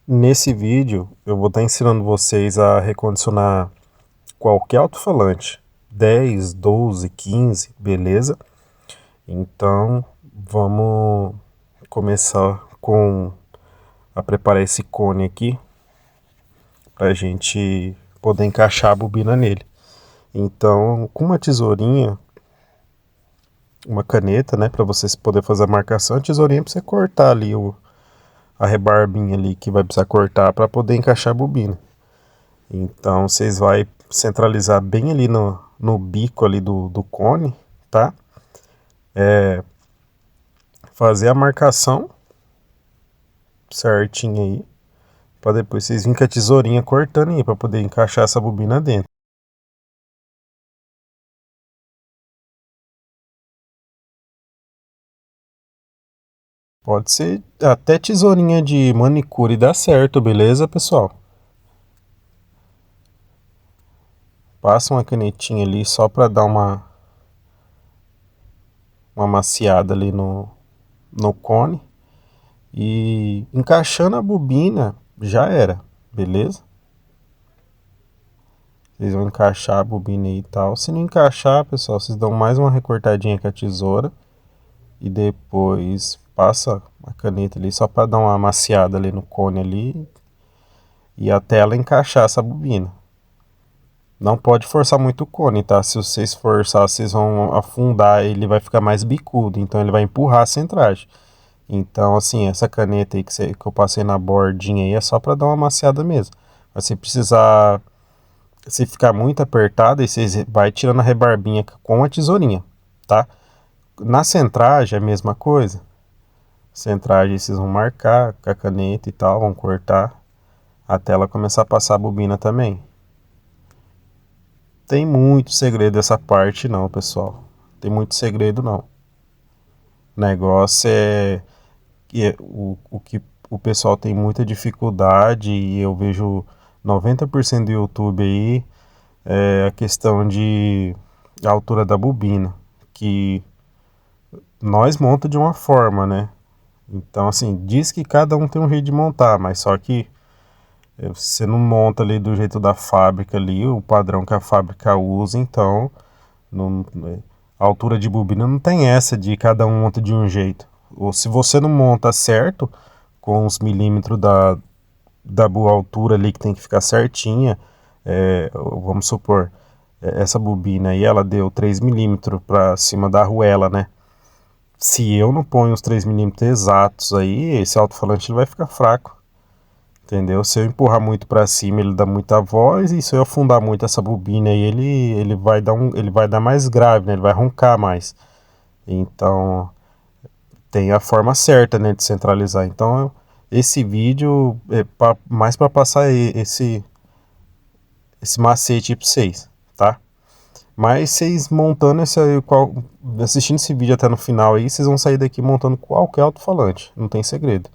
Nesse vídeo eu vou estar ensinando vocês a recondicionar qualquer alto-falante, 10, 12, 15, beleza? Então vamos começar a preparar esse cone aqui para a gente poder encaixar a bobina nele. Então, com uma tesourinha, uma caneta, né, para vocês poderem fazer a marcação, a tesourinha para você cortar ali a rebarbinha ali que vai precisar cortar para poder encaixar a bobina. Então vocês vai centralizar bem ali no bico ali do cone, tá? Fazer a marcação certinha aí, para depois vocês virem com a tesourinha cortando aí, para poder encaixar essa bobina dentro. Pode ser até tesourinha de manicure dá certo, beleza, pessoal? Passa uma canetinha ali só para dar uma maciada ali no cone. E encaixando a bobina já era, beleza? Vocês vão encaixar a bobina aí e tal. Se não encaixar, pessoal, vocês dão mais uma recortadinha com a tesoura. E depois passa a caneta ali só para dar uma amaciada ali no cone ali. E até ela encaixar essa bobina. Não pode forçar muito o cone, tá? Se vocês forçar, vocês vão afundar, ele vai ficar mais bicudo. Então ele vai empurrar a centragem. Então, assim, essa caneta aí que eu passei na bordinha aí é só para dar uma amaciada mesmo. Mas se precisar, se ficar muito apertado, aí vocês vai tirando a rebarbinha com a tesourinha, tá? Na centragem é a mesma coisa. Centragem vocês vão marcar com a caneta e tal, vão cortar até ela começar a passar a bobina também. Tem muito segredo essa parte não, pessoal. Tem muito segredo não. O negócio é o que o pessoal tem muita dificuldade e eu vejo 90% do YouTube aí é a questão de a altura da bobina, que nós monta de uma forma, né? Então, assim, diz que cada um tem um jeito de montar, mas só que você não monta ali do jeito da fábrica ali, o padrão que a fábrica usa, então não, a altura de bobina não tem essa de cada um monta de um jeito. Ou se você não monta certo, com os milímetros da boa altura ali que tem que ficar certinha, vamos supor, essa bobina aí ela deu 3 milímetros para cima da arruela, né? Se eu não ponho os 3 milímetros exatos aí, esse alto-falante ele vai ficar fraco, entendeu? Se eu empurrar muito para cima, ele dá muita voz, e se eu afundar muito essa bobina aí, ele vai dar mais grave, né? Ele vai roncar mais. Então, tem a forma certa, né, de centralizar. Então, esse vídeo é mais para passar esse macete para vocês, tá? Mas vocês montando assistindo esse vídeo até no final aí, vocês vão sair daqui montando qualquer alto-falante, não tem segredo.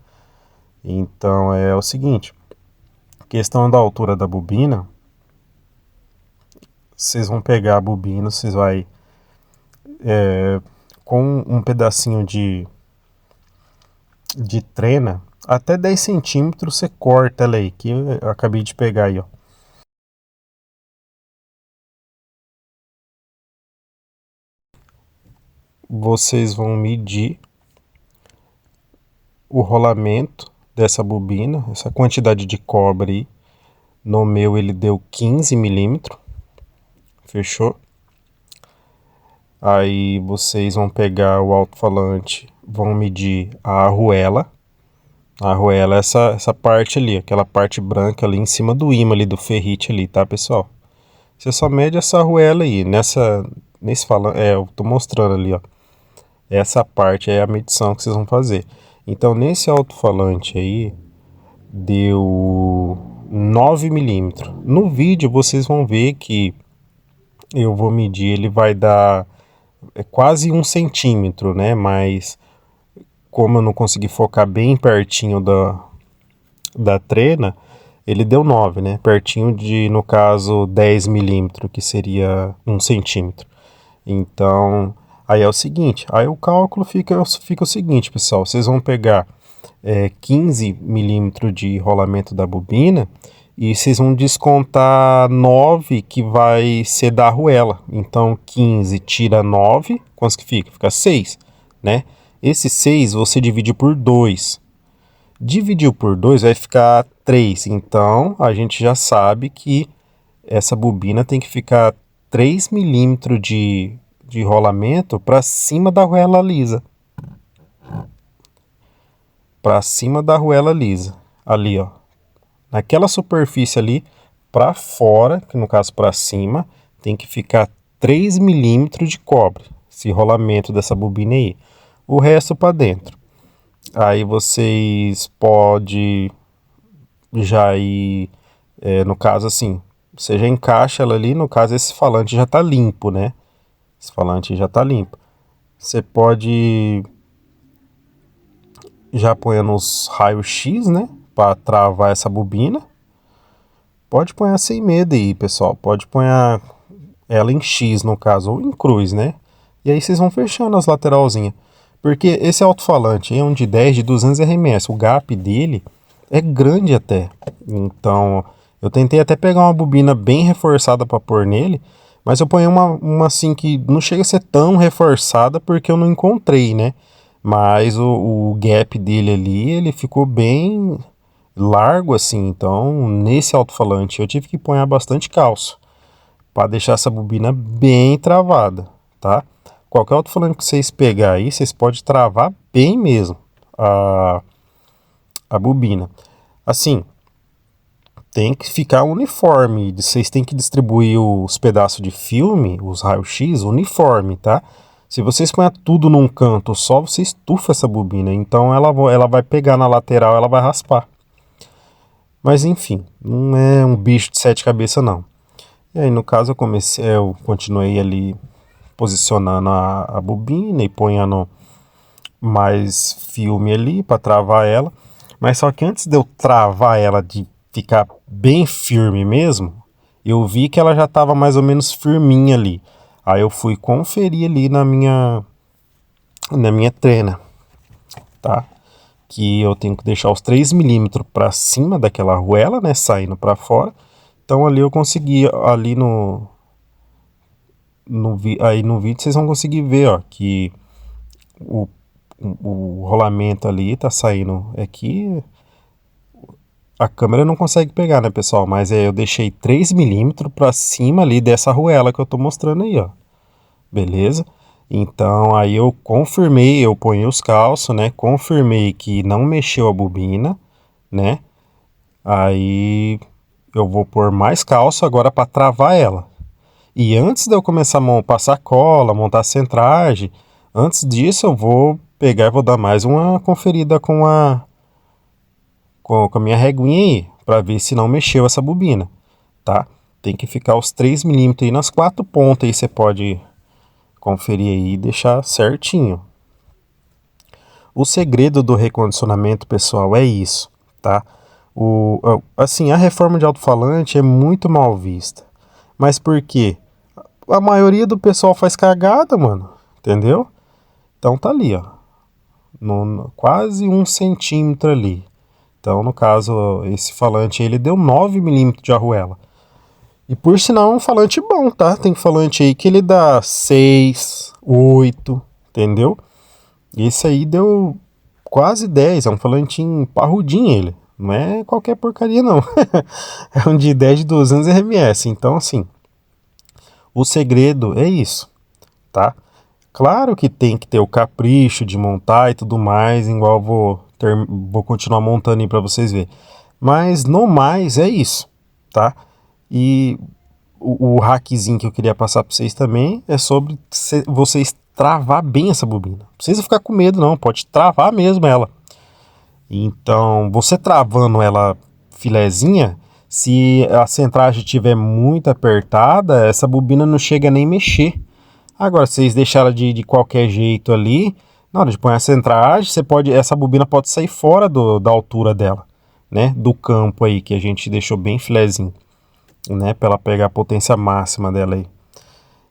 Então é o seguinte, questão da altura da bobina, vocês vão pegar a bobina, vocês vai com um pedacinho de trena, até 10 centímetros você corta ela aí, que eu acabei de pegar aí, ó. Vocês vão medir o rolamento dessa bobina, essa quantidade de cobre aí. No meu ele deu 15 milímetros, fechou? Aí vocês vão pegar o alto-falante, vão medir a arruela. A arruela é essa parte ali, aquela parte branca ali em cima do ímã ali, do ferrite ali, tá, pessoal? Você só mede essa arruela aí, eu tô mostrando ali, ó. Essa parte é a medição que vocês vão fazer. Então, nesse alto-falante aí, deu 9 milímetros. No vídeo, vocês vão ver que eu vou medir, ele vai dar quase 1 centímetro, né? Mas como eu não consegui focar bem pertinho da trena, ele deu 9, né? Pertinho de, no caso, 10 milímetros, que seria 1 centímetro. Então, aí é o seguinte, aí o cálculo fica o seguinte, pessoal, vocês vão pegar 15 milímetros de rolamento da bobina, e vocês vão descontar 9 que vai ser da arruela. Então 15 tira 9, quantos que fica? Fica 6, né? Esse 6 você divide por 2. Dividiu por 2 vai ficar 3. Então a gente já sabe que essa bobina tem que ficar 3 milímetros de rolamento para cima da arruela lisa. Para cima da arruela lisa. Ali, ó. Naquela superfície ali, para fora, que no caso para cima, tem que ficar 3 milímetros de cobre. Esse rolamento dessa bobina aí. O resto para dentro. Aí vocês podem já ir, no caso assim, você já encaixa ela ali, no caso esse falante já tá limpo, né? Esse falante já tá limpo. Você pode já pôr nos raios-x, né? Para travar essa bobina. Pode pôr sem medo aí, pessoal. Pode pôr ela em X, no caso, ou em cruz, né? E aí vocês vão fechando as lateralzinhas. Porque esse alto-falante é um de 10, de 200 RMS. O gap dele é grande até. Então, eu tentei até pegar uma bobina bem reforçada para pôr nele, mas eu ponho uma assim que não chega a ser tão reforçada porque eu não encontrei, né? Mas o gap dele ali, ele ficou bem largo assim. Então, nesse alto-falante eu tive que pôr bastante calço para deixar essa bobina bem travada, tá? Qualquer alto-falante que vocês pegar aí, vocês podem travar bem mesmo a bobina. Assim, tem que ficar uniforme. Vocês têm que distribuir os pedaços de filme, os raios-x, uniforme, tá? Se vocês põem tudo num canto só, você estufa essa bobina. Então ela vai pegar na lateral, ela vai raspar. Mas enfim, não é um bicho de 7 cabeças não. E aí no caso eu continuei ali posicionando a bobina e ponhando mais filme ali para travar ela. Mas só que antes de eu travar ela de ficar bem firme mesmo, eu vi que ela já estava mais ou menos firminha ali. Aí eu fui conferir ali na minha trena, tá? Que eu tenho que deixar os 3 milímetros para cima daquela arruela, né, saindo para fora. Então ali eu consegui, ali aí no vídeo vocês vão conseguir ver, ó, que o rolamento ali tá saindo aqui. A câmera não consegue pegar, né, pessoal? Mas eu deixei 3 milímetros para cima ali dessa arruela que eu tô mostrando aí, ó. Beleza? Então aí eu confirmei, eu ponho os calços, né? Confirmei que não mexeu a bobina, né? Aí eu vou pôr mais calço agora para travar ela. E antes de eu começar a passar cola, montar a centragem, antes disso eu vou pegar e vou dar mais uma conferida com a minha reguinha aí, para ver se não mexeu essa bobina, tá? Tem que ficar os 3 milímetros aí nas 4 pontas aí, você pode conferir aí e deixar certinho. O segredo do recondicionamento, pessoal, é isso, tá? Assim, a reforma de alto-falante é muito mal vista. Mas por quê? A maioria do pessoal faz cagada, mano, entendeu? Então tá ali, ó, quase 1 centímetro ali. Então, no caso, esse falante ele deu 9 milímetros de arruela. E por sinal é um falante bom, tá? Tem falante aí que ele dá 6, 8, entendeu? Esse aí deu quase 10, é um falantinho parrudinho ele. Não é qualquer porcaria não. É um de 10 de 200 RMS. Então assim, o segredo é isso, tá? Claro que tem que ter o capricho de montar e tudo mais, igual vou continuar montando aí pra vocês verem. Mas no mais é isso, tá? E o hackzinho que eu queria passar para vocês também é sobre vocês travar bem essa bobina. Não precisa ficar com medo não, pode travar mesmo ela. Então, você travando ela filezinha, se a centragem estiver muito apertada, essa bobina não chega nem mexer. Agora, se vocês deixarem ela de qualquer jeito ali, na hora de pôr a centragem, essa bobina pode sair fora da altura dela, né? Do campo aí que a gente deixou bem filezinho, né, para ela pegar a potência máxima dela aí.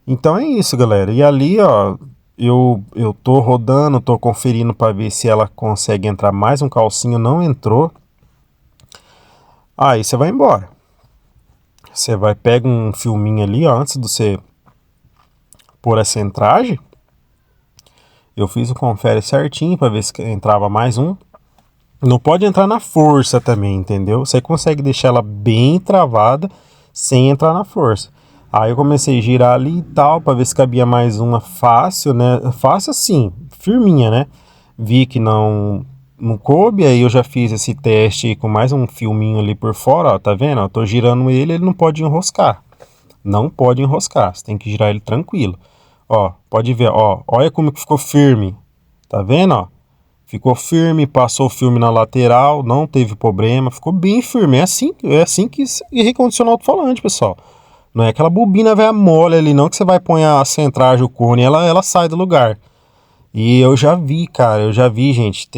Então é isso, galera. E ali, ó, eu tô rodando, tô conferindo para ver se ela consegue entrar mais um calcinho, não entrou. Aí você vai embora. Você vai, pega um filminho ali, ó, antes de você pôr a centragem. Eu fiz o confere certinho para ver se entrava mais um. Não pode entrar na força também, entendeu? Você consegue deixar ela bem travada sem entrar na força. Aí eu comecei a girar ali e tal, para ver se cabia mais uma fácil, né? Fácil assim, firminha, né? Vi que não coube, aí eu já fiz esse teste com mais um filminho ali por fora, ó, tá vendo? Eu tô girando ele não pode enroscar. Não pode enroscar, você tem que girar ele tranquilo. Ó, pode ver, ó, olha como que ficou firme. Tá vendo, ó? Ficou firme, passou o filme na lateral, não teve problema, ficou bem firme. É assim que recondicionar o alto-falante, pessoal. Não é aquela bobina velha mole ali, não, que você vai pôr a centragem, o cone, ela sai do lugar. E eu já vi, cara, eu já vi, gente.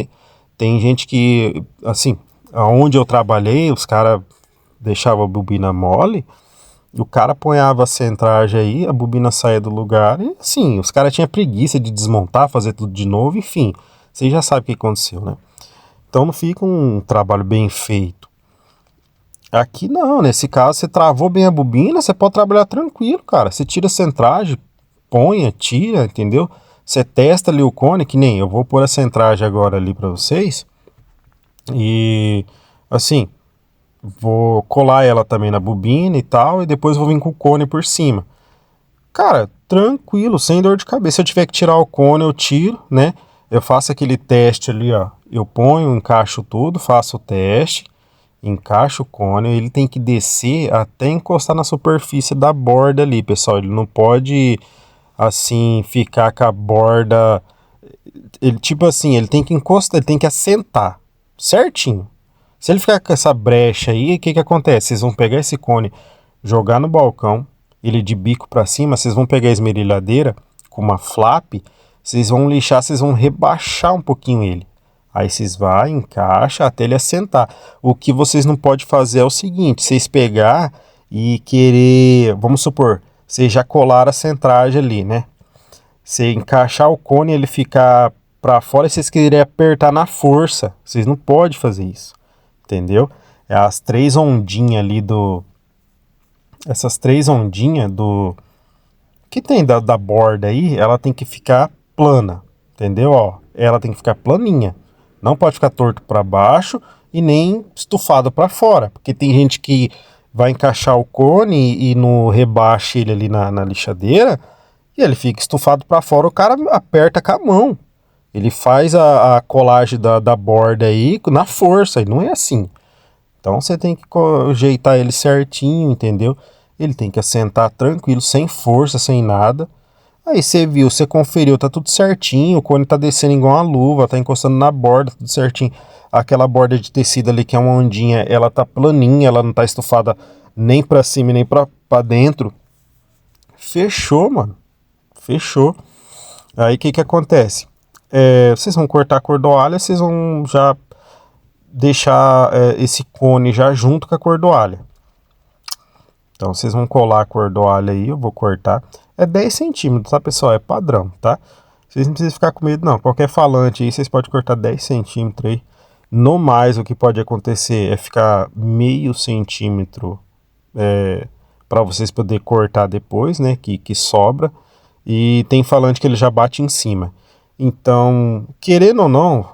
Tem gente que, assim, aonde eu trabalhei, os caras deixavam a bobina mole, o cara apanhava a centragem aí, a bobina saía do lugar, e assim, os caras tinham preguiça de desmontar, fazer tudo de novo, enfim. Você já sabe o que aconteceu, né? Então não fica um trabalho bem feito. Aqui não, nesse caso você travou bem a bobina, você pode trabalhar tranquilo, cara. Você tira a centragem, põe, tira, entendeu? Você testa ali o cone, que nem eu vou pôr a centragem agora ali pra vocês. E assim, vou colar ela também na bobina e tal, e depois vou vir com o cone por cima. Cara, tranquilo, sem dor de cabeça. Se eu tiver que tirar o cone, eu tiro, né? Eu faço aquele teste ali, ó. Eu ponho, encaixo tudo, faço o teste, encaixo o cone. Ele tem que descer até encostar na superfície da borda ali, pessoal. Ele não pode, assim, ficar com a borda. Ele, tipo assim, ele tem que encostar, ele tem que assentar certinho. Se ele ficar com essa brecha aí, o que que acontece? Vocês vão pegar esse cone, jogar no balcão, ele de bico para cima, vocês vão pegar a esmerilhadeira com uma flap, vocês vão lixar, vocês vão rebaixar um pouquinho ele. Aí vocês vão, encaixa até ele assentar. O que vocês não podem fazer é o seguinte, vocês pegar e querer, vamos supor, vocês já colaram a centragem ali, né? Você encaixar o cone e ele ficar para fora e vocês querem apertar na força. Vocês não podem fazer isso, entendeu? É as três ondinhas ali do... Essas três ondinhas do... Que tem da borda aí, ela tem que ficar plana, entendeu? Ó, ela tem que ficar planinha. Não pode ficar torto para baixo e nem estufado para fora. Porque tem gente que vai encaixar o cone e no rebaixo ele ali na lixadeira e ele fica estufado para fora, o cara aperta com a mão. Ele faz a colagem da borda aí na força, e não é assim. Então você tem que ajeitar ele certinho, entendeu? Ele tem que assentar tranquilo, sem força, sem nada. Aí você viu, você conferiu, tá tudo certinho, o cone tá descendo igual uma luva, tá encostando na borda, tudo certinho. Aquela borda de tecido ali que é uma ondinha, ela tá planinha, ela não tá estufada nem pra cima nem pra dentro. Fechou, mano. Fechou. Aí o que que acontece? Vocês vão cortar a cordoalha, vocês vão já deixar esse cone já junto com a cordoalha. Então vocês vão colar a cordoalha aí, eu vou cortar. É 10 centímetros, tá, pessoal? É padrão, tá? Vocês não precisam ficar com medo, não. Qualquer falante aí, vocês podem cortar 10 centímetros aí. No mais, o que pode acontecer é ficar meio centímetro para vocês poderem cortar depois, né? Que sobra. E tem falante que ele já bate em cima. Então, querendo ou não,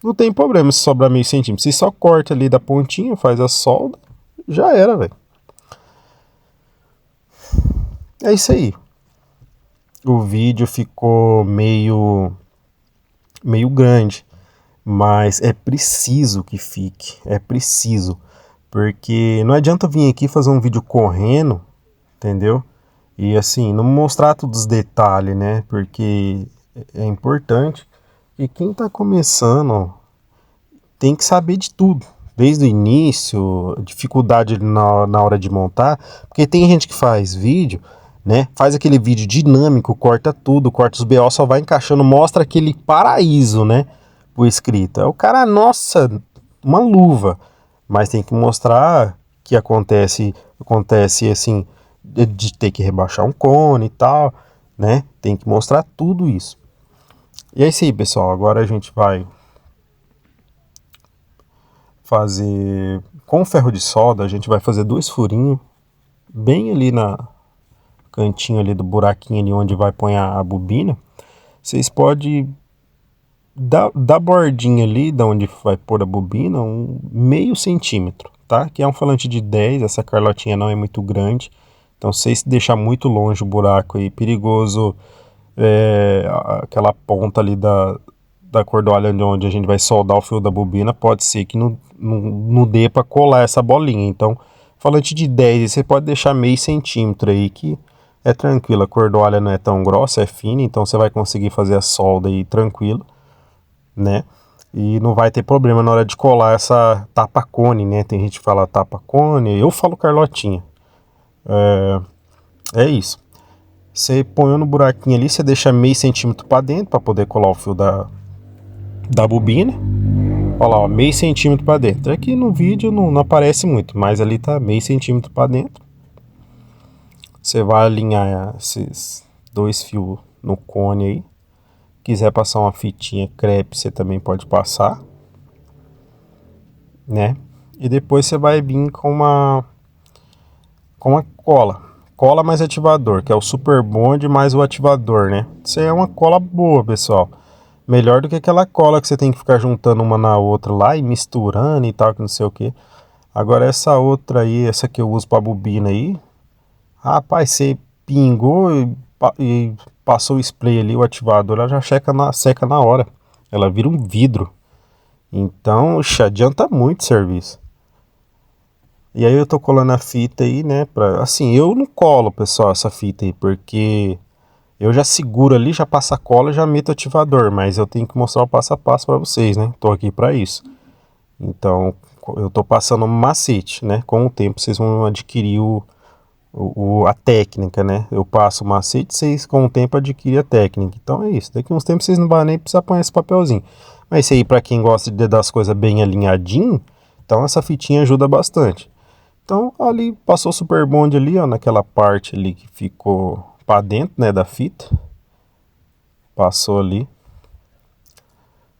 não tem problema se sobrar meio centímetro. Você só corta ali da pontinha, faz a solda, já era, velho. É isso aí. O vídeo ficou meio grande, mas é preciso que fique, é preciso, porque não adianta eu vir aqui fazer um vídeo correndo, entendeu? E assim, não mostrar todos os detalhes, né? Porque é importante. E quem tá começando tem que saber de tudo, desde o início, dificuldade na hora de montar, porque tem gente que faz vídeo, né? Faz aquele vídeo dinâmico, corta tudo, corta os BO, só vai encaixando, mostra aquele paraíso, né? O escrito. É o cara, nossa, uma luva. Mas tem que mostrar que acontece assim, de ter que rebaixar um cone e tal. né? Tem que mostrar tudo isso. E é isso aí, pessoal. Agora a gente vai fazer com ferro de solda, a gente vai fazer 2 furinhos bem ali na cantinho ali do buraquinho ali onde vai pôr a bobina. Vocês podem da bordinha ali, da onde vai pôr a bobina, um meio centímetro, tá? Que é um falante de 10, essa carlotinha não é muito grande. Então, se deixar muito longe o buraco aí, perigoso aquela ponta ali da cordoalha onde a gente vai soldar o fio da bobina, pode ser que não dê para colar essa bolinha. Então, falante de 10, você pode deixar meio centímetro aí, que é tranquilo. A cordoalha não é tão grossa, é fina, então você vai conseguir fazer a solda aí tranquilo, né? E não vai ter problema na hora de colar essa tapa-cone, né? Tem gente que fala tapa-cone, eu falo carlotinha. É isso. Você põe no buraquinho ali, você deixa meio centímetro para dentro para poder colar o fio da bobina. Olha lá, ó, meio centímetro para dentro. Aqui no vídeo não aparece muito, mas ali tá meio centímetro para dentro. Você vai alinhar esses 2 fios no cone aí. Quiser passar uma fitinha crepe, você também pode passar, né? E depois você vai vir com uma cola mais ativador, que é o Super Bond mais o ativador, né? Isso aí é uma cola boa, pessoal. Melhor do que aquela cola que você tem que ficar juntando uma na outra lá e misturando e tal, que não sei o que. Agora essa outra aí, essa que eu uso pra bobina aí, rapaz, você pingou e passou o spray ali, o ativador, ela já seca na hora. Ela vira um vidro. Então, adianta muito o serviço. E aí eu tô colando a fita aí, né, assim, eu não colo, pessoal, essa fita aí, porque eu já seguro ali, já passo a cola, já meto o ativador, mas eu tenho que mostrar o passo a passo para vocês, né? Tô aqui para isso. Então, eu tô passando um macete, né? Com o tempo vocês vão adquirir a técnica, né? Eu passo o macete, vocês com o tempo adquirem a técnica. Então é isso. Daqui uns tempos vocês não vão nem precisar pôr esse papelzinho. Mas isso aí, para quem gosta de dar as coisas bem alinhadinho, então essa fitinha ajuda bastante. Então ali passou o Super Bond ali, ó, naquela parte ali que ficou para dentro, né, da fita. Passou ali.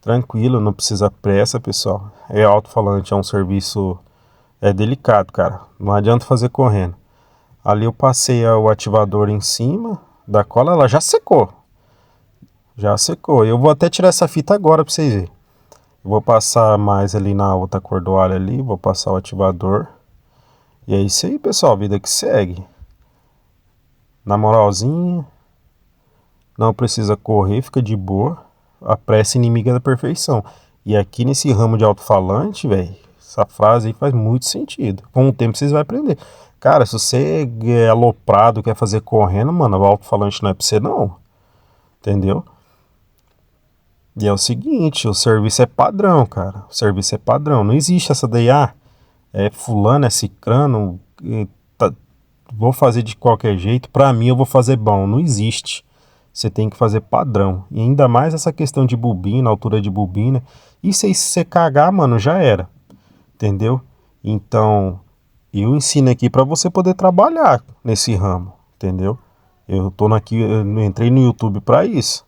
Tranquilo, não precisa pressa, pessoal. É alto-falante, é um serviço delicado, cara. Não adianta fazer correndo. Ali eu passei o ativador em cima da cola, ela já secou. Já secou. Eu vou até tirar essa fita agora pra vocês verem. Eu vou passar mais ali na outra cordoalha ali, vou passar o ativador. E é isso aí, pessoal, vida que segue. Na moralzinha, não precisa correr, fica de boa. A pressa inimiga da perfeição. E aqui nesse ramo de alto-falante, velho, essa frase aí faz muito sentido. Com o tempo vocês vão aprender. Cara, se você é aloprado, quer fazer correndo, mano, o alto-falante não é pra você não. Entendeu? E é o seguinte, o serviço é padrão, cara. O serviço é padrão. Não existe essa daí, é fulano, é cicrano, vou fazer de qualquer jeito, pra mim eu vou fazer bom. Não existe. Você tem que fazer padrão. E ainda mais essa questão de bobina, altura de bobina. Isso aí, se você cagar, mano, já era. Entendeu? Então, eu ensino aqui para você poder trabalhar nesse ramo. Entendeu? Eu entrei no YouTube para isso.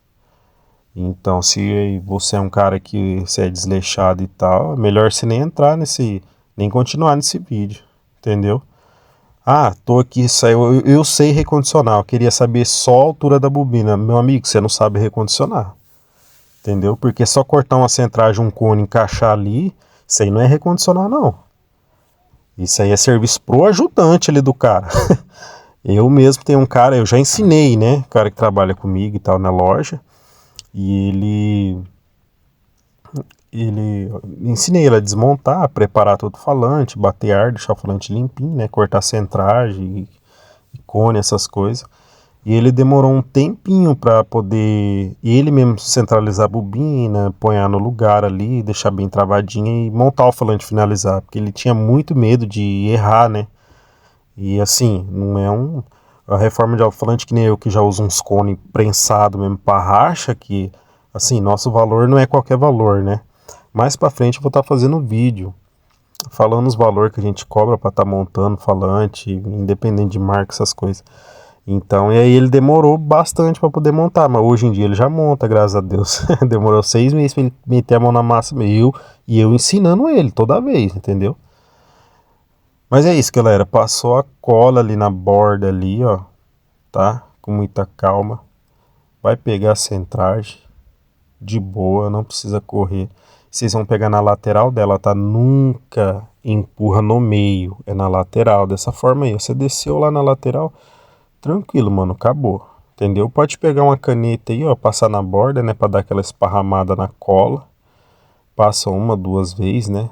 Então, se você é um cara que você é desleixado e tal, é melhor você nem entrar nem continuar nesse vídeo. Entendeu? Tô aqui, eu sei recondicionar. Eu queria saber só a altura da bobina. Meu amigo, você não sabe recondicionar. Entendeu? Porque só cortar uma centragem, um cone, encaixar ali, isso aí não é recondicionar, não. Isso aí é serviço pro ajudante ali do cara. Eu mesmo tenho um cara, eu já ensinei, né? O cara que trabalha comigo e tal na loja. E ensinei ele a desmontar, preparar todo o falante, bater ar, deixar o falante limpinho, né? Cortar centragem, cone, essas coisas. E ele demorou um tempinho para poder ele mesmo centralizar a bobina, ponhar no lugar ali, deixar bem travadinha e montar o falante finalizar, porque ele tinha muito medo de errar, né? E assim, não é a reforma de alto-falante que nem eu que já uso uns cones prensado mesmo para racha, que assim, nosso valor não é qualquer valor, né? Mais para frente eu vou estar fazendo vídeo falando os valores que a gente cobra para estar montando falante, independente de marca, essas coisas. Então, e aí ele demorou bastante para poder montar, mas hoje em dia ele já monta, graças a Deus. Demorou 6 meses para ele meter a mão na massa e eu ensinando ele toda vez, entendeu? Mas é isso, galera. Passou a cola ali na borda ali, ó, tá? Com muita calma. Vai pegar a centragem de boa, não precisa correr. Vocês vão pegar na lateral dela, tá? Nunca empurra no meio, é na lateral, dessa forma aí. Você desceu lá na lateral, tranquilo, mano, acabou. Entendeu? Pode pegar uma caneta aí, ó, passar na borda, né, pra dar aquela esparramada na cola. Passa uma, duas vezes, né?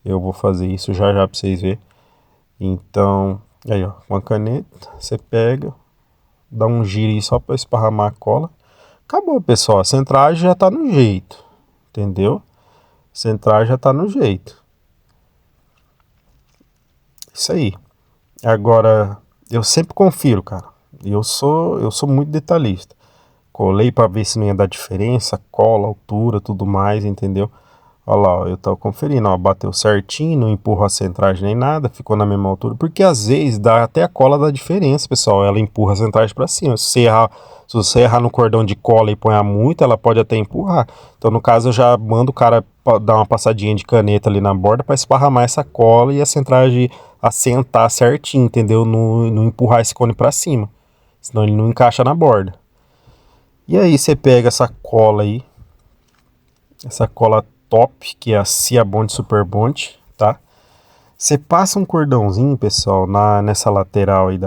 Eu vou fazer isso já já pra vocês verem. Então, aí, ó, com a caneta, você pega, dá um giro aí só pra esparramar a cola. Acabou, pessoal. A centragem já tá no jeito, entendeu? Centragem já tá no jeito. Isso aí. Agora, eu sempre confiro, cara. Eu sou muito detalhista. Colei para ver se não ia dar diferença, cola, altura, tudo mais, entendeu? Olha lá, ó, eu tava conferindo, ó, bateu certinho, não empurra a centragem nem nada, ficou na mesma altura, porque às vezes dá até a cola dá diferença, pessoal, ela empurra a centragem para cima. Se você errar no cordão de cola e põe muito, ela pode até empurrar. Então, no caso, eu já mando o cara dar uma passadinha de caneta ali na borda para esparramar essa cola e a centragem assentar certinho, entendeu? Não empurrar esse cone para cima, senão ele não encaixa na borda. E aí você pega essa cola aí, essa cola top, que é a Cia Bond Super Bond, tá? Você passa um cordãozinho, pessoal, nessa lateral aí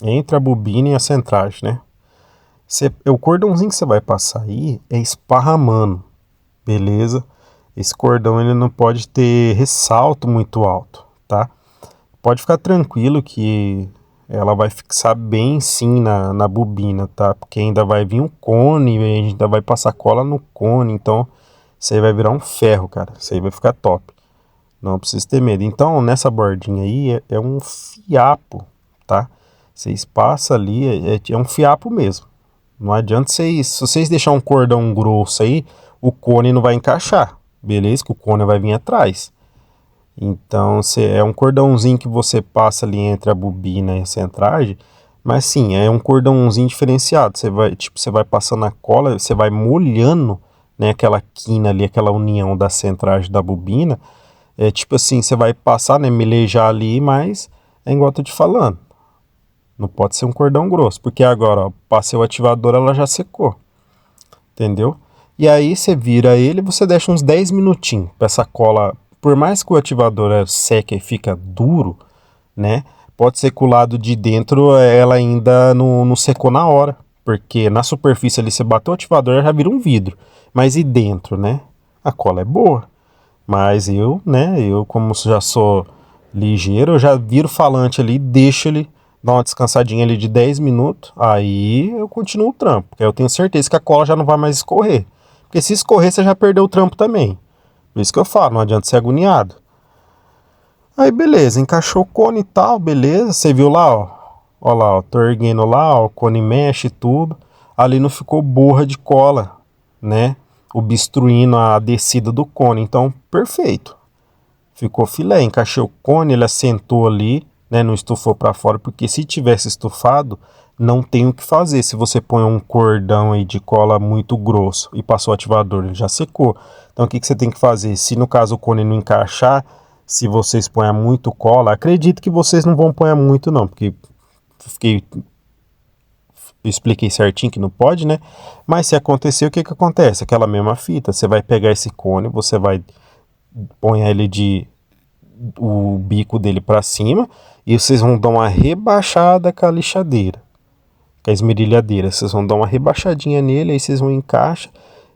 entre a bobina e a centragem, né? O cordãozinho que você vai passar aí é esparramando, beleza? Esse cordão ele não pode ter ressalto muito alto, tá? Pode ficar tranquilo que ela vai fixar bem sim na bobina, tá? Porque ainda vai vir um cone, e a gente ainda vai passar cola no cone, então isso aí vai virar um ferro, cara. Isso aí vai ficar top. Não precisa ter medo. Então, nessa bordinha aí é um fiapo, tá? Vocês passam ali, é um fiapo mesmo. Não adianta se vocês deixar um cordão grosso aí, o cone não vai encaixar, beleza? Que o cone vai vir atrás. Então, é um cordãozinho que você passa ali entre a bobina e a centragem, mas sim, é um cordãozinho diferenciado. Você vai passando a cola, você vai molhando, né, aquela quina ali, aquela união da centragem da bobina. É tipo assim, você vai passar, né, melejar ali, mas é igual eu tô te falando. Não pode ser um cordão grosso, porque agora, ó, passei o ativador, ela já secou. Entendeu? E aí você vira ele e você deixa uns 10 minutinhos para essa cola, por mais que o ativador seque e fica duro, né? Pode ser que o lado de dentro ela ainda não secou na hora, porque na superfície ali você bateu o ativador já vira um vidro, mas e dentro, né? A cola é boa, mas eu como já sou ligeiro, eu já viro o falante ali, deixo ele dar uma descansadinha ali de 10 minutos, aí eu continuo o trampo, porque eu tenho certeza que a cola já não vai mais escorrer. Porque se escorrer, você já perdeu o trampo também. Por isso que eu falo, não adianta ser agoniado. Aí beleza, encaixou o cone e tal, beleza. Você viu lá, ó. Ó lá, ó, tô erguendo lá, ó, o cone mexe e tudo. Ali não ficou borra de cola, né? Obstruindo a descida do cone. Então, perfeito. Ficou filé, encaixei o cone, ele assentou ali, né? Não estufou para fora, porque se tivesse estufado, não tem o que fazer. Se você põe um cordão aí de cola muito grosso e passou o ativador, ele já secou. Então o que você tem que fazer? Se no caso o cone não encaixar, se vocês põem muito cola, acredito que vocês não vão pôr muito não, porque eu expliquei certinho que não pode, né? Mas se acontecer, o que acontece? Aquela mesma fita, você vai pegar esse cone, você vai pôr ele o bico dele para cima e vocês vão dar uma rebaixada com a lixadeira, com a esmerilhadeira. Vocês vão dar uma rebaixadinha nele, aí vocês vão encaixar.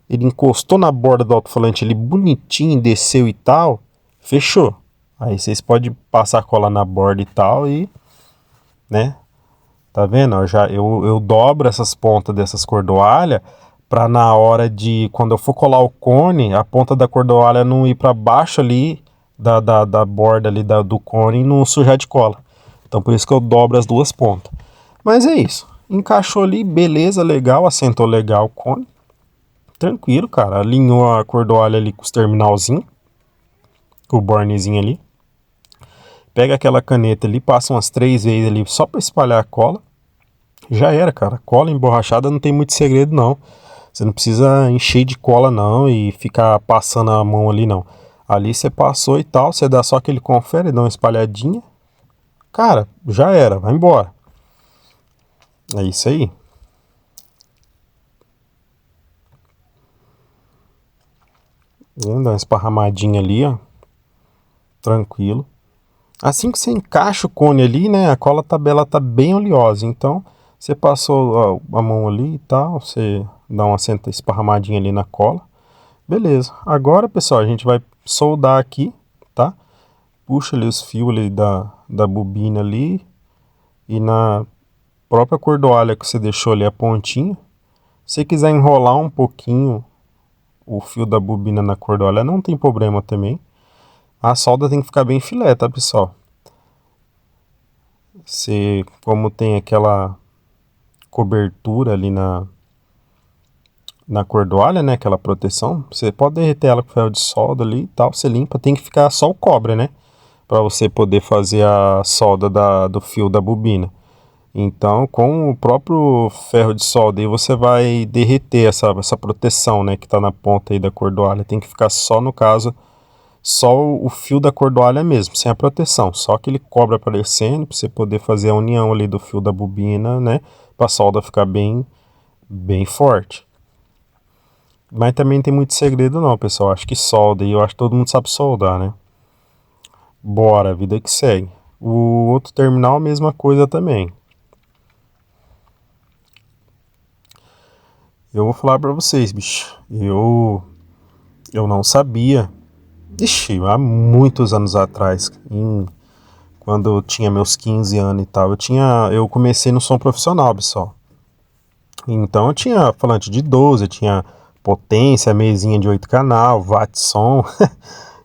Ele encostou na borda do alto-falante, ele bonitinho, desceu e tal, fechou. Aí vocês podem passar a cola na borda e tal e, né? Tá vendo? Eu dobro essas pontas dessas cordoalhas para na hora de, quando eu for colar o cone, a ponta da cordoalha não ir para baixo ali da borda ali do cone e não sujar de cola. Então por isso que eu dobro as duas pontas. Mas é isso. Encaixou ali, beleza, legal, assentou legal o cone. Tranquilo, cara. Alinhou a cordoalha ali com os terminalzinhos, com o bornezinho ali. pega aquela caneta ali, passa umas 3 vezes ali só para espalhar a cola. Já era, cara. Cola emborrachada não tem muito segredo, não. Você não precisa encher de cola, não, e ficar passando a mão ali, não. Ali você passou e tal, você dá só aquele confere, dá uma espalhadinha. Cara, já era, vai embora. É isso aí. Dá uma esparramadinha ali, ó. Tranquilo. Assim que você encaixa o cone ali, né? A cola tabela tá bem oleosa. Então, você passou a mão ali e tal. Você dá uma esparramadinha ali na cola. Beleza. Agora, pessoal, a gente vai soldar aqui, tá? Puxa ali os fios ali da bobina ali. E na própria cordoalha que você deixou ali a pontinha. Se você quiser enrolar um pouquinho o fio da bobina na cordoalha, não tem problema também. A solda tem que ficar bem filé, tá, pessoal? Você, como tem aquela cobertura ali na cordoalha, né, aquela proteção, você pode derreter ela com ferro de solda ali e tal, você limpa, tem que ficar só o cobre, né, para você poder fazer a solda do fio da bobina. Então, com o próprio ferro de solda aí, você vai derreter essa proteção, né, que tá na ponta aí da cordoalha. Tem que ficar só, no caso, só o fio da cordoalha mesmo, sem a proteção. Só aquele cobre aparecendo, para você poder fazer a união ali do fio da bobina, né, para a solda ficar bem forte. Mas também não tem muito segredo não, pessoal. Acho que solda, e eu acho que todo mundo sabe soldar, né. Bora, vida que segue. O outro terminal, a mesma coisa também. Eu vou falar pra vocês, bicho. Eu não sabia. Ixi, há muitos anos atrás, quando eu tinha meus 15 anos e tal, eu comecei no som profissional, pessoal. Então eu tinha falante de 12, eu tinha potência, mesinha de 8 canal, watt som.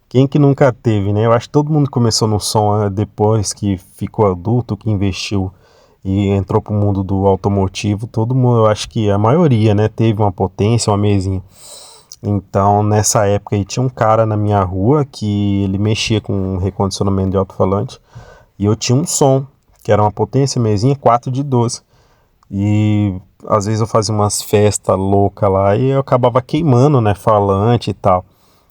Quem que nunca teve, né? Eu acho que todo mundo começou no som depois que ficou adulto, que investiu e entrou pro mundo do automotivo. Todo mundo, eu acho que a maioria, né, teve uma potência, uma mesinha. Então, nessa época aí, tinha um cara na minha rua que ele mexia com recondicionamento de alto-falante. E eu tinha um som, que era uma potência mesinha 4 de 12. E às vezes eu fazia umas festas loucas lá e eu acabava queimando, né, falante e tal.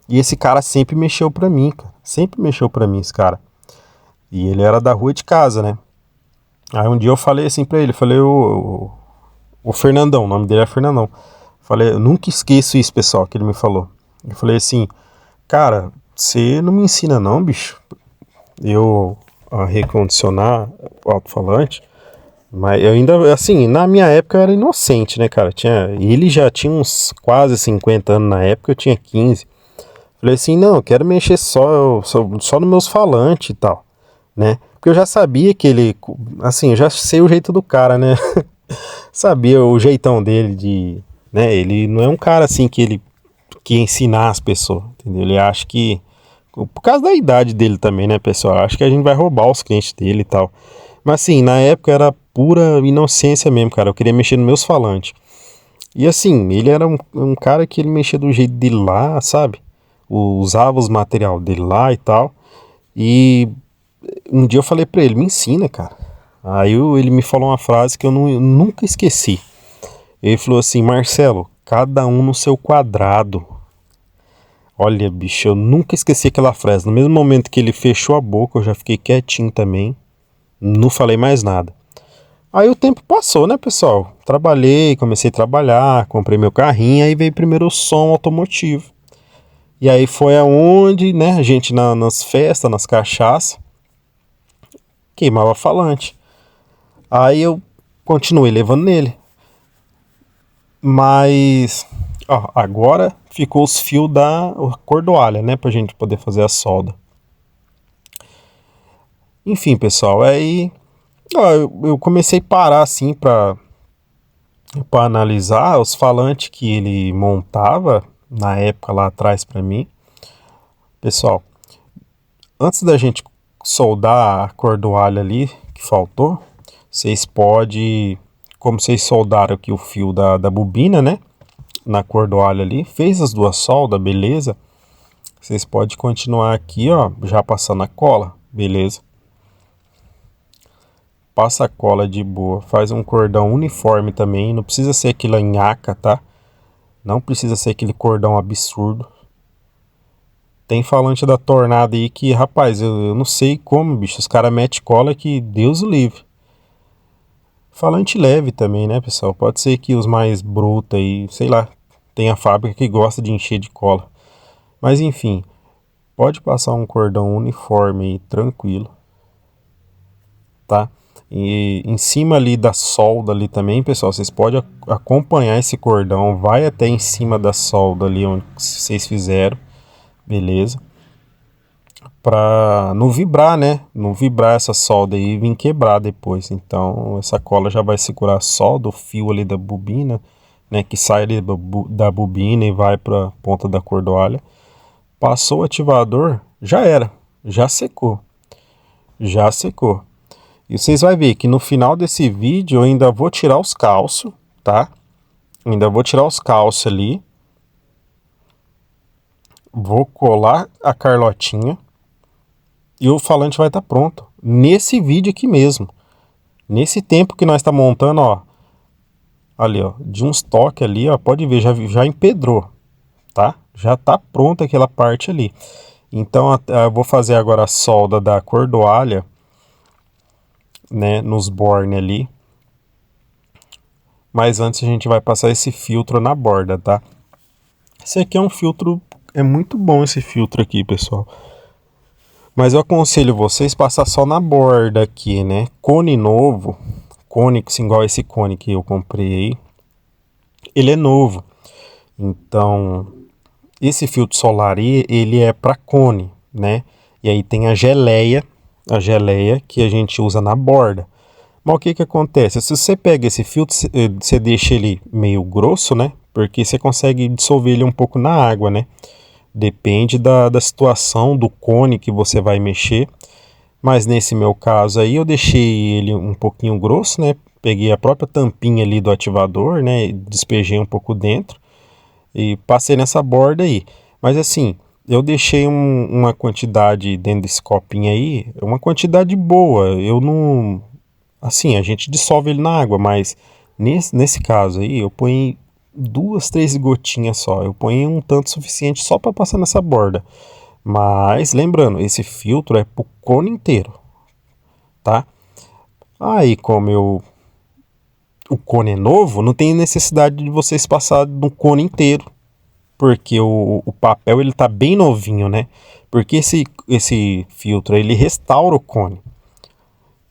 E esse cara sempre mexeu pra mim, cara. Sempre mexeu pra mim, esse cara. E ele era da rua de casa, né? Aí um dia eu falei assim pra ele, falei, o Fernandão, o nome dele é Fernandão. Falei, eu nunca esqueço isso, pessoal, que ele me falou. Eu falei assim, cara, você não me ensina não, bicho, eu a recondicionar o alto-falante. Mas eu ainda, assim, na minha época eu era inocente, né, cara? Ele já tinha uns quase 50 anos na época, eu tinha 15. Falei assim, não, eu quero mexer só nos meus falantes e tal, né? Porque eu já sabia que ele, assim, eu já sei o jeito do cara, né? Sabia o jeitão dele né? Ele não é um cara assim que ensinar as pessoas, entendeu? Ele acha que, por causa da idade dele também, né, pessoal? Acho que a gente vai roubar os clientes dele e tal. Mas assim, na época era pura inocência mesmo, cara. Eu queria mexer nos meus falantes. E assim, ele era um cara que ele mexia do jeito dele lá, sabe? Usava os material dele lá e tal. E um dia eu falei pra ele, me ensina, cara. Aí ele me falou uma frase que eu nunca esqueci. Ele falou assim, Marcelo, cada um no seu quadrado. Olha, bicho, eu nunca esqueci aquela frase. No mesmo momento que ele fechou a boca, eu já fiquei quietinho também. Não falei mais nada. Aí o tempo passou, né, pessoal? Trabalhei, comecei a trabalhar, comprei meu carrinho, aí veio primeiro o som automotivo. E aí foi aonde, né, a gente nas festas, nas cachaças, queimava falante. Aí eu continuei levando nele. Mas, ó, agora ficou os fios da cordoalha, né, pra gente poder fazer a solda. Enfim, pessoal, aí ó, eu comecei a parar assim pra analisar os falantes que ele montava na época lá atrás pra mim. Pessoal, antes da gente soldar a cordoalha ali que faltou, vocês podem, como vocês soldaram aqui o fio da bobina, né, na cordoalha ali, fez as duas soldas, beleza? Vocês podem continuar aqui, ó, já passando a cola, beleza? passa a cola de boa, faz um cordão uniforme também, não precisa ser aquilo em nhaca, tá? Não precisa ser aquele cordão absurdo. Tem falante da Tornado aí que, rapaz, eu não sei como, bicho, os caras metem cola que Deus o livre. Falante leve também, né, pessoal? Pode ser que os mais brutos aí, sei lá, tem a fábrica que gosta de encher de cola. Mas enfim, pode passar um cordão uniforme aí, tranquilo, tá? E em cima ali da solda ali também, pessoal, vocês podem acompanhar esse cordão, vai até em cima da solda ali onde vocês fizeram, beleza? Pra não vibrar, né? Não vibrar essa solda aí e vir quebrar depois. Então essa cola já vai segurar a solda, o fio ali da bobina, né? Que sai ali da bobina e vai pra ponta da cordoalha. Passou o ativador, já era, já secou. Já secou. E vocês vão ver que no final desse vídeo eu ainda vou tirar os calços, tá? Ainda vou tirar os calços ali. Vou colar a carlotinha. E o falante vai estar pronto. Nesse vídeo aqui mesmo. Nesse tempo que nós está montando, ó. Ali, ó. De uns toques ali, ó. Pode ver, já empedrou. Tá? Já tá pronta aquela parte ali. Então eu vou fazer agora a solda da cordoalha, né? Nos bornes ali. Mas antes a gente vai passar esse filtro na borda, tá? Esse aqui é um filtro... É muito bom esse filtro aqui, pessoal. Mas eu aconselho vocês passar só na borda aqui, né? Cone novo, cone igual esse cone que eu comprei, ele é novo. Então, esse filtro solar aí, ele é para cone, né? E aí tem a geleia que a gente usa na borda. Mas o que que acontece? Se você pega esse filtro, você deixa ele meio grosso, né? Porque você consegue dissolver ele um pouco na água, né? Depende da situação do cone que você vai mexer. Mas nesse meu caso aí eu deixei ele um pouquinho grosso, né? Peguei a própria tampinha ali do ativador, né? Despejei um pouco dentro e passei nessa borda aí. Mas assim, eu deixei uma quantidade dentro desse copinho aí, uma quantidade boa. Eu não... Assim, a gente dissolve ele na água, mas nesse caso aí eu ponho 2, 3 gotinhas só. Eu ponho um tanto suficiente só para passar nessa borda. Mas lembrando, esse filtro é pro cone inteiro, tá? Aí o cone é novo, não tem necessidade de vocês passar no cone inteiro, porque o papel ele tá bem novinho, né? Porque esse filtro ele restaura o cone.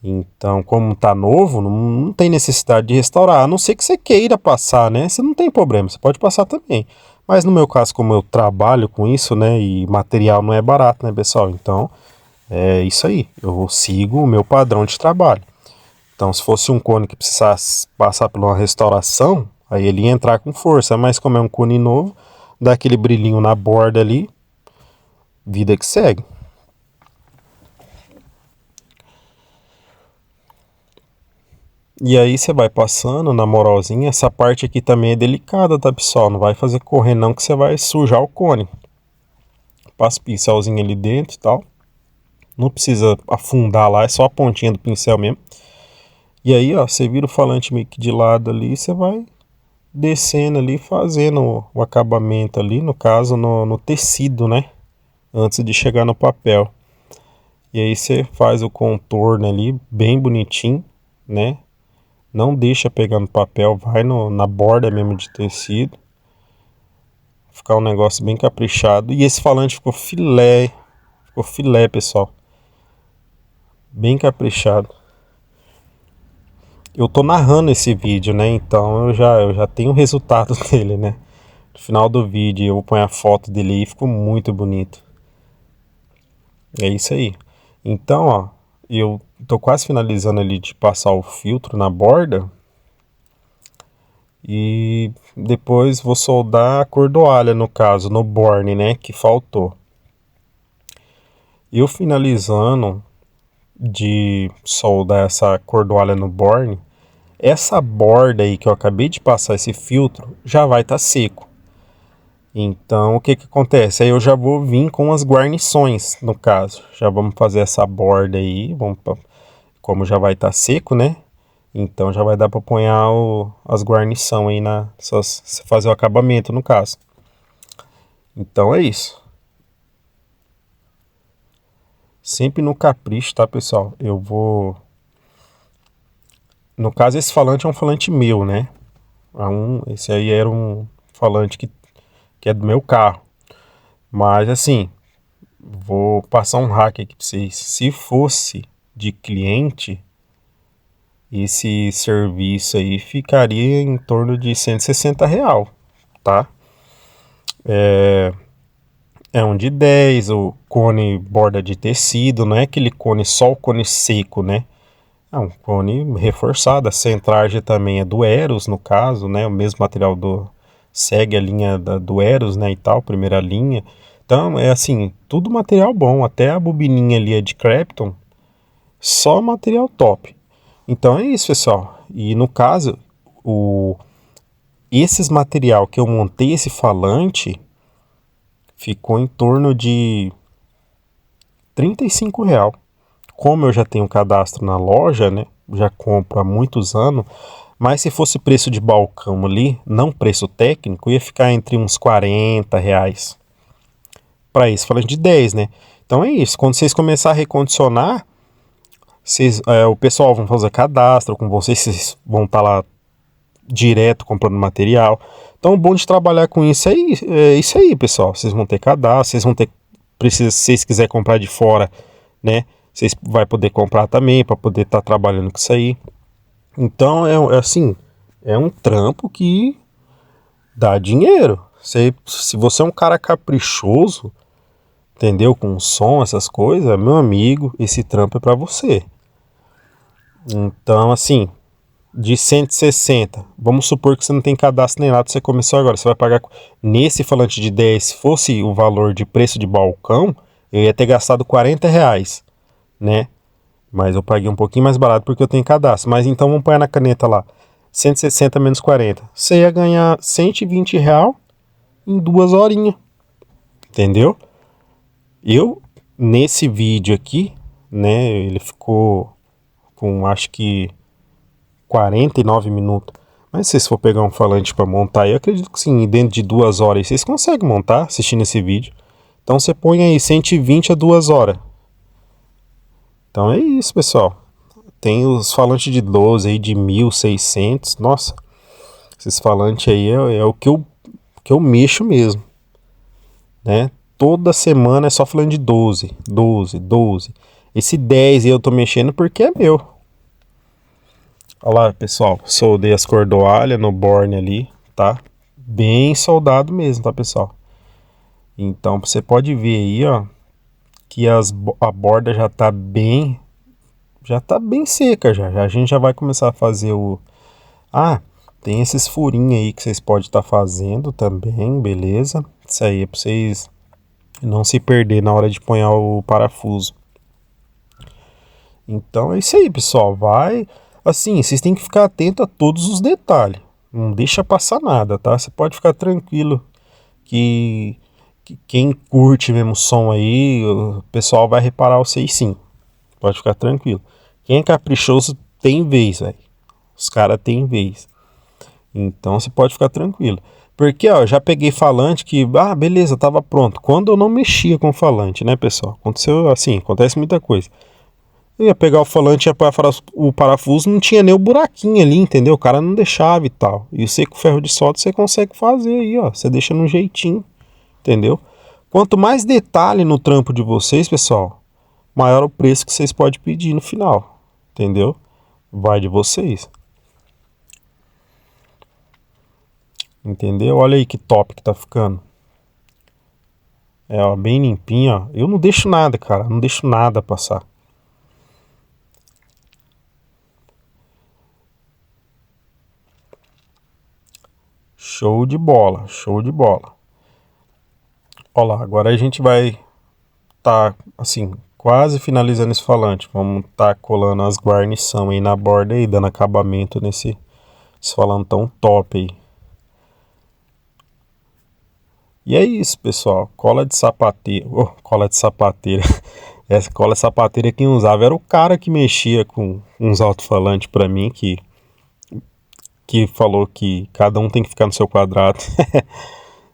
Então, como tá novo, não tem necessidade de restaurar, a não ser que você queira passar, né? Você não tem problema, você pode passar também. Mas no meu caso, como eu trabalho com isso, né? E material não é barato, né, pessoal? Então, é isso aí. Eu sigo o meu padrão de trabalho. Então, se fosse um cone que precisasse passar por uma restauração, aí ele ia entrar com força. Mas como é um cone novo, dá aquele brilhinho na borda ali, vida que segue. E aí você vai passando na moralzinha. Essa parte aqui também é delicada, tá, pessoal? Não vai fazer correr não que você vai sujar o cone. Passa o pincelzinho ali dentro e tal. Não precisa afundar lá, é só a pontinha do pincel mesmo. E aí, ó, você vira o falante meio que de lado ali, você vai descendo ali, fazendo o acabamento ali, no caso, no tecido, né? Antes de chegar no papel. E aí você faz o contorno ali, bem bonitinho, né? Não deixa pegar no papel, vai na borda mesmo de tecido. Ficar um negócio bem caprichado. E esse falante ficou filé, pessoal. Bem caprichado. Eu tô narrando esse vídeo, né? Então eu já tenho o resultado dele, né? No final do vídeo eu vou pôr a foto dele e ficou muito bonito. É isso aí. Então, ó, eu tô quase finalizando ali de passar o filtro na borda. E depois vou soldar a cordoalha, no caso, no borne, né, que faltou. Eu finalizando de soldar essa cordoalha no borne, essa borda aí que eu acabei de passar esse filtro já vai estar seco. Então o que que acontece? Aí eu já vou vir com as guarnições, no caso. Já vamos fazer essa borda aí, como já vai estar seco, né? Então já vai dar para pôr as guarnição aí fazer o acabamento no caso. Então é isso. Sempre no capricho, tá, pessoal? Eu vou. No caso, esse falante é um falante meu, né? Esse aí era um falante que é do meu carro. Mas assim, vou passar um hack aqui pra vocês. Se fosse de cliente, esse serviço aí ficaria em torno de R$ 160, tá? É um de 10, o cone borda de tecido, não é aquele cone, só o cone seco, né? É um cone reforçado, a centragem também é do Eros, no caso, né? O mesmo material segue a linha do Eros, né, e tal, primeira linha. Então, é assim, tudo material bom, até a bobininha ali é de Crafton, só material top. Então é isso, pessoal. E no caso, esses material que eu montei esse falante ficou em torno de R$ 35. Como eu já tenho cadastro na loja, né? Já compro há muitos anos. Mas se fosse preço de balcão ali, não preço técnico, ia ficar entre uns R$ 40. Para isso, falando de 10, né? Então é isso. Quando vocês começarem a recondicionar, o pessoal vão fazer cadastro com vocês vão estar lá direto comprando material. Então o bom de trabalhar com isso é isso aí, pessoal. Vocês vão ter cadastro, vocês vão ter. Se vocês quiserem comprar de fora, né? Vocês vai poder comprar também para poder estar trabalhando com isso aí. Então assim, é um trampo que dá dinheiro. Se você é um cara caprichoso, entendeu? Com som, essas coisas, meu amigo, esse trampo é para você. Então, assim, de 160, vamos supor que você não tem cadastro nem nada, você começou agora, você vai pagar nesse falante de 10, se fosse o valor de preço de balcão, eu ia ter gastado R$ 40, né? Mas eu paguei um pouquinho mais barato porque eu tenho cadastro. Mas então vamos pôr na caneta lá, 160 menos 40, você ia ganhar R$ 120 em 2 horinhas, entendeu? Eu, nesse vídeo aqui, né, ele ficou com acho que 49 minutos. Mas se vocês for pegar um falante para montar, eu acredito que sim, dentro de 2 horas vocês conseguem montar assistindo esse vídeo. Então você põe aí 120 a 2 horas. Então é isso, pessoal. Tem os falantes de 12 aí de 1.600. Nossa, esses falantes aí é o que eu mexo mesmo, né? Toda semana é só falando de 12, 12, 12. Esse 10 eu tô mexendo porque é meu. Olha lá, pessoal, soldei as cordoalhas no borne ali, tá? Bem soldado mesmo, tá, pessoal? Então você pode ver aí, ó, que a borda já tá bem seca já. A gente já vai começar a fazer tem esses furinhos aí que vocês podem estar fazendo também, beleza? Isso aí é pra vocês não se perder na hora de pôr o parafuso. Então é isso aí, pessoal. Assim, vocês têm que ficar atento a todos os detalhes. Não deixa passar nada, tá? Você pode ficar tranquilo que quem curte mesmo o som aí, o pessoal vai reparar vocês sim. Pode ficar tranquilo. Quem é caprichoso tem vez, velho. Os caras têm vez. Então você pode ficar tranquilo. Porque, ó, já peguei falante que, beleza, tava pronto. Quando eu não mexia com falante, né, pessoal? Aconteceu assim, acontece muita coisa. Eu ia pegar o falante, ia para o parafuso, não tinha nem o buraquinho ali, entendeu? O cara não deixava e tal. E você com ferro de solda você consegue fazer aí, ó. Você deixa no jeitinho, entendeu? Quanto mais detalhe no trampo de vocês, pessoal, maior o preço que vocês podem pedir no final, entendeu? Vai de vocês. Entendeu? Olha aí que top que tá ficando. É, ó, bem limpinho, ó. Eu não deixo nada, cara. Não deixo nada passar. Show de bola, show de bola. Olha lá, agora a gente vai assim, quase finalizando esse falante. Vamos colando as guarnição aí na borda aí, dando acabamento esse falantão top aí. E é isso, pessoal. Cola de sapateira. Essa cola sapateira quem usava era o cara que mexia com uns alto-falantes pra mim, que falou que cada um tem que ficar no seu quadrado.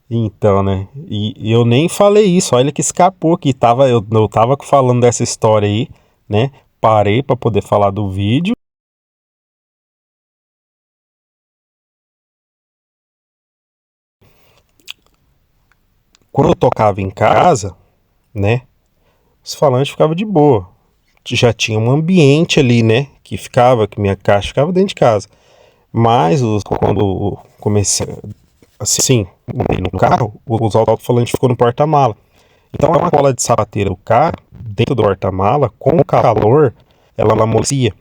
Então, né? E eu nem falei isso, olha que escapou, que eu tava falando dessa história aí, né? Parei pra poder falar do vídeo. Quando eu tocava em casa, né? Os falantes ficavam de boa. Já tinha um ambiente ali, né? Que minha caixa ficava dentro de casa. Mas quando comecei, assim, montei no carro, os alto-falantes ficou no porta-mala. Então a cola de sapateira do carro, dentro do porta-mala, com o calor, ela amolecia.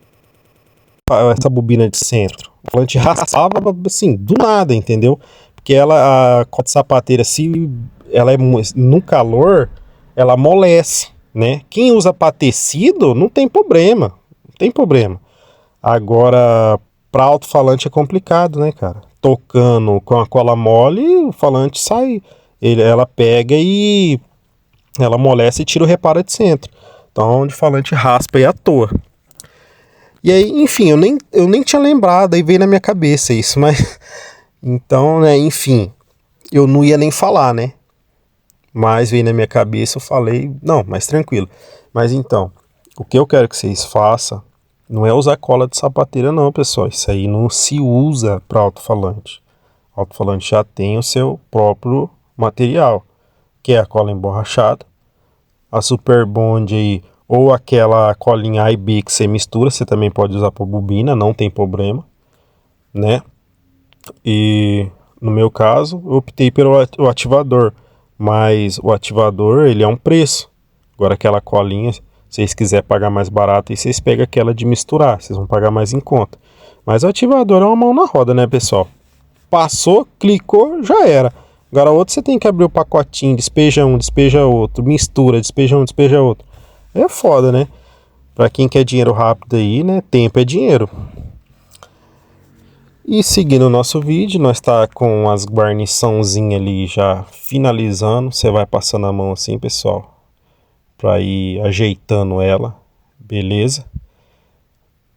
Essa bobina de centro. O falante raspava, assim, do nada, entendeu? Porque a cola de sapateira, se ela é no calor, ela amolece, né? Quem usa para tecido, não tem problema. Não tem problema. Agora, para alto-falante é complicado, né, cara? Tocando com a cola mole, o falante sai. Ela pega e ela amolece e tira o reparo de centro. Então, onde o falante raspa aí à toa. E aí, enfim, eu nem tinha lembrado, aí veio na minha cabeça isso, mas. Então, né, enfim, eu não ia nem falar, né? Mas veio na minha cabeça, eu falei, não, mas tranquilo. Mas então, o que eu quero que vocês façam não é usar cola de sapateira, não, pessoal. Isso aí não se usa para alto-falante. O alto-falante já tem o seu próprio material, que é a cola emborrachada, a Super Bond aí, ou aquela colinha A e B que você mistura, você também pode usar para bobina, não tem problema, né? E no meu caso, eu optei pelo ativador, mas o ativador, ele é um preço. Agora aquela colinha, se vocês quiserem pagar mais barato, aí vocês pegam aquela de misturar, vocês vão pagar mais em conta. Mas o ativador é uma mão na roda, né, pessoal? Passou, clicou, já era. Agora outro você tem que abrir o pacotinho, despeja um, despeja outro, mistura, despeja um, despeja outro. É foda, né? Pra quem quer dinheiro rápido aí, né? Tempo é dinheiro. E seguindo o nosso vídeo, nós tá com as guarniçãozinhas ali já finalizando. Você vai passando a mão assim, pessoal, pra ir ajeitando ela. Beleza?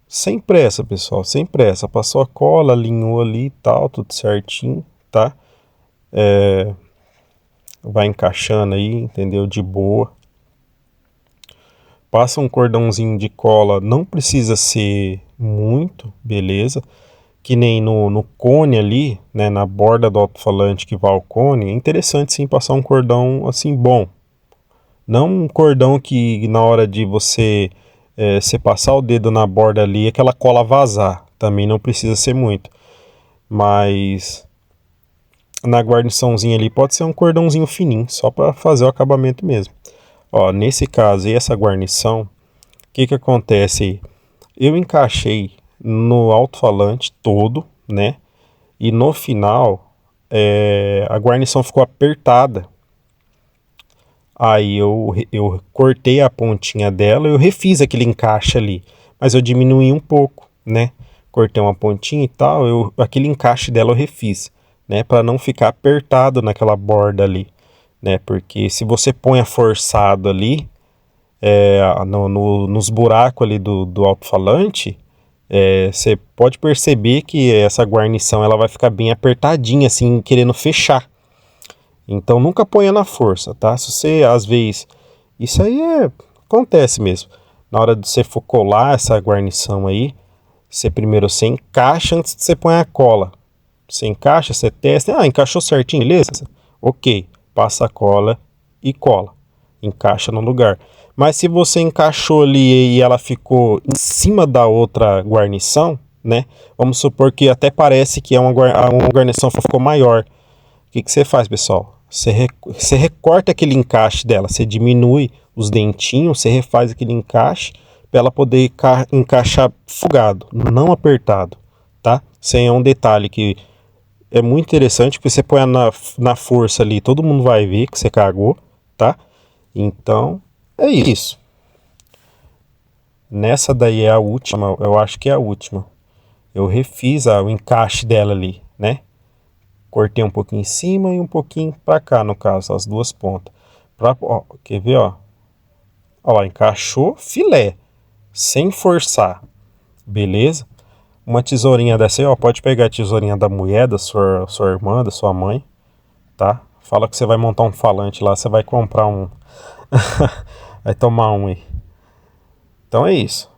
Sem pressa, pessoal, sem pressa. Passou a cola, alinhou ali e tal, tudo certinho, tá? Vai encaixando aí, entendeu? De boa. Passa um cordãozinho de cola, não precisa ser muito, beleza? Que nem no cone ali, né, na borda do alto-falante que vai ao cone, é interessante sim passar um cordão assim bom. Não um cordão que na hora de você passar o dedo na borda ali, aquela cola vazar. Também não precisa ser muito. Mas na guarniçãozinha ali pode ser um cordãozinho fininho, só para fazer o acabamento mesmo. Ó, nesse caso, e essa guarnição, o que acontece? Eu encaixei no alto-falante todo, né? E no final, a guarnição ficou apertada. Aí eu cortei a pontinha dela, eu refiz aquele encaixe ali, mas eu diminuí um pouco, né? Cortei uma pontinha e tal, aquele encaixe dela eu refiz, né? Para não ficar apertado naquela borda ali, né? Porque se você põe a forçado ali, nos buracos ali do alto-falante, você pode perceber que essa guarnição ela vai ficar bem apertadinha, assim, querendo fechar. Então nunca ponha na força, tá? Se você, às vezes, isso aí acontece mesmo. Na hora de você for colar essa guarnição aí, você encaixa antes de você pôr a cola. Você encaixa, você testa, encaixou certinho, beleza? Ok, passa a cola e cola. Encaixa no lugar. Mas se você encaixou ali e ela ficou em cima da outra guarnição, né? Vamos supor que até parece que uma guarnição ficou maior. O que você faz, pessoal? Você recorta aquele encaixe dela, você diminui os dentinhos, você refaz aquele encaixe para ela poder encaixar folgado, não apertado, tá? Isso aí é um detalhe que é muito interessante, porque você põe na força ali, todo mundo vai ver que você cagou, tá? Então, é isso. Nessa daí é a última, eu acho que é a última. Eu refiz o encaixe dela ali, né? Cortei um pouquinho em cima e um pouquinho pra cá, no caso, as duas pontas. Ó, quer ver, ó? Ó lá, encaixou, filé, sem forçar, beleza? Uma tesourinha dessa aí, ó, pode pegar a tesourinha da mulher, da sua irmã, da sua mãe, tá? Fala que você vai montar um falante lá, você vai comprar um, vai tomar um aí. Então é isso.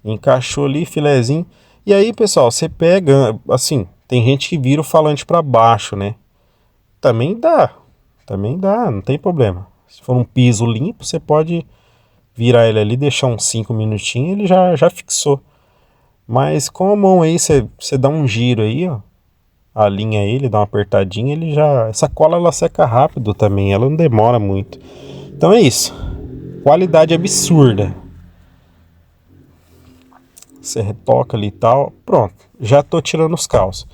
Encaixou ali, filezinho. E aí, pessoal, você pega, assim, tem gente que vira o falante para baixo, né? Também dá, não tem problema. Se for um piso limpo, você pode virar ele ali, deixar uns 5 minutinhos, ele já fixou. Mas com a mão aí, você dá um giro aí, ó, alinha ele, dá uma apertadinha, ele já... Essa cola, ela seca rápido também, ela não demora muito. Então é isso. Qualidade absurda. Você retoca ali e tal, pronto, já tô tirando os caos.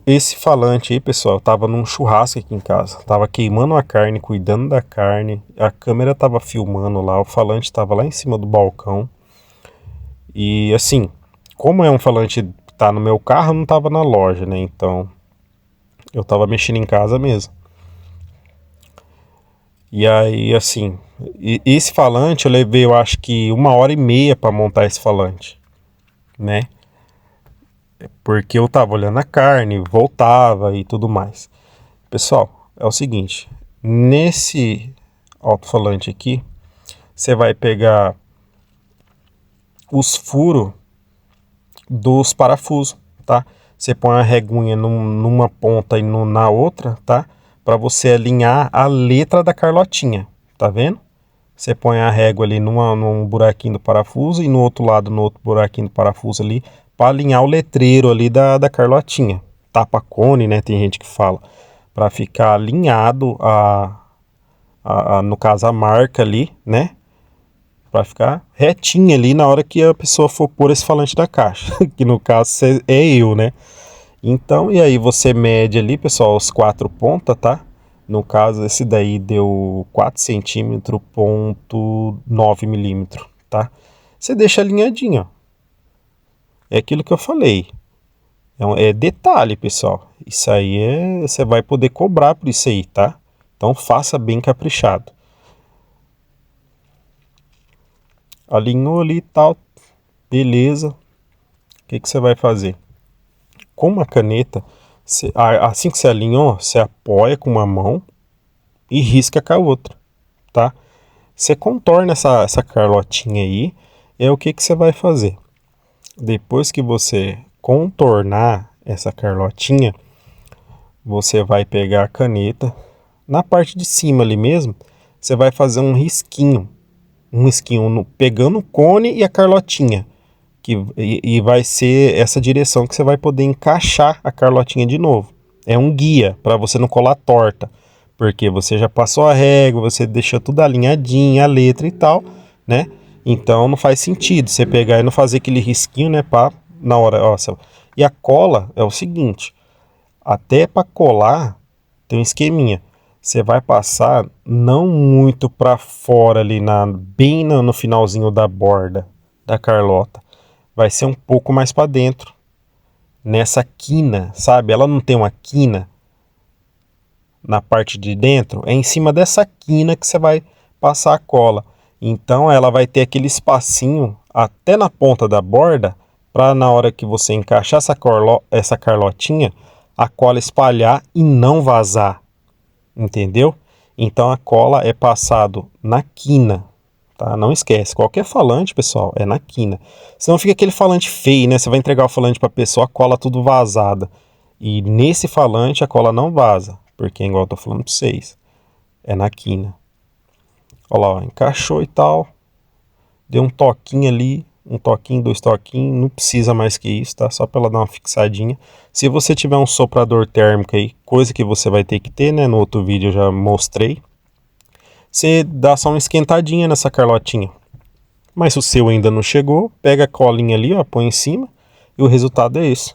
Esse falante aí, pessoal, tava num churrasco aqui em casa, tava queimando a carne, cuidando da carne, a câmera tava filmando lá, o falante tava lá em cima do balcão. E assim, como é um falante que tá no meu carro, não tava na loja, né? Então, eu tava mexendo em casa mesmo. E aí, assim, esse falante eu levei, eu acho que 1h30 para montar esse falante, né? Porque eu tava olhando a carne, voltava e tudo mais. Pessoal, é o seguinte, nesse alto-falante aqui, você vai pegar os furos dos parafusos, tá? Você põe a reguinha numa ponta e na outra, tá? Para você alinhar a letra da Carlotinha, tá vendo? Você põe a régua ali num buraquinho do parafuso e no outro lado, no outro buraquinho do parafuso ali, para alinhar o letreiro ali da Carlotinha. Tapa-cone, né? Tem gente que fala. Para ficar alinhado no caso, a marca ali, né? Para ficar retinha ali na hora que a pessoa for pôr esse falante da caixa. Que no caso é eu, né? Então, e aí você mede ali, pessoal, os 4 pontas, tá? No caso, esse daí deu 4 centímetros, ponto 9 milímetros, tá? Você deixa alinhadinho, ó. É aquilo que eu falei. É detalhe, pessoal. Isso aí você vai poder cobrar por isso aí, tá? Então faça bem caprichado. Alinhou ali e tal, beleza. O que você vai fazer? Com uma caneta, assim que você alinhou, você apoia com uma mão e risca com a outra, tá? Você contorna essa carlotinha aí, é o que você vai fazer. Depois que você contornar essa carlotinha, você vai pegar a caneta, na parte de cima ali mesmo, você vai fazer um risquinho pegando o cone e a carlotinha, e vai ser essa direção que você vai poder encaixar a carlotinha de novo. É um guia para você não colar torta, porque você já passou a régua, você deixou tudo alinhadinho, a letra e tal, né? Então não faz sentido você pegar e não fazer aquele risquinho, né, na hora, ó. E a cola é o seguinte, até para colar tem um esqueminha. Você vai passar não muito para fora ali bem no finalzinho da borda da carlota. Vai ser um pouco mais para dentro, nessa quina, sabe? Ela não tem uma quina na parte de dentro, é em cima dessa quina que você vai passar a cola. Então ela vai ter aquele espacinho até na ponta da borda, para na hora que você encaixar essa carlotinha, a cola espalhar e não vazar, entendeu? Então a cola é passado na quina, tá? Não esquece, qualquer falante, pessoal, é na quina. Senão fica aquele falante feio, né? Você vai entregar o falante para a pessoa, a cola tudo vazada. E nesse falante a cola não vaza, porque igual eu tô falando para vocês, é na quina. Olha lá, ó, encaixou e tal, deu um toquinho ali, um toquinho, 2 toquinhos, não precisa mais que isso, tá? Só para ela dar uma fixadinha. Se você tiver um soprador térmico aí, coisa que você vai ter que ter, né? No outro vídeo eu já mostrei. Você dá só uma esquentadinha nessa carlotinha. Mas se o seu ainda não chegou, pega a colinha ali, ó, põe em cima e o resultado é esse.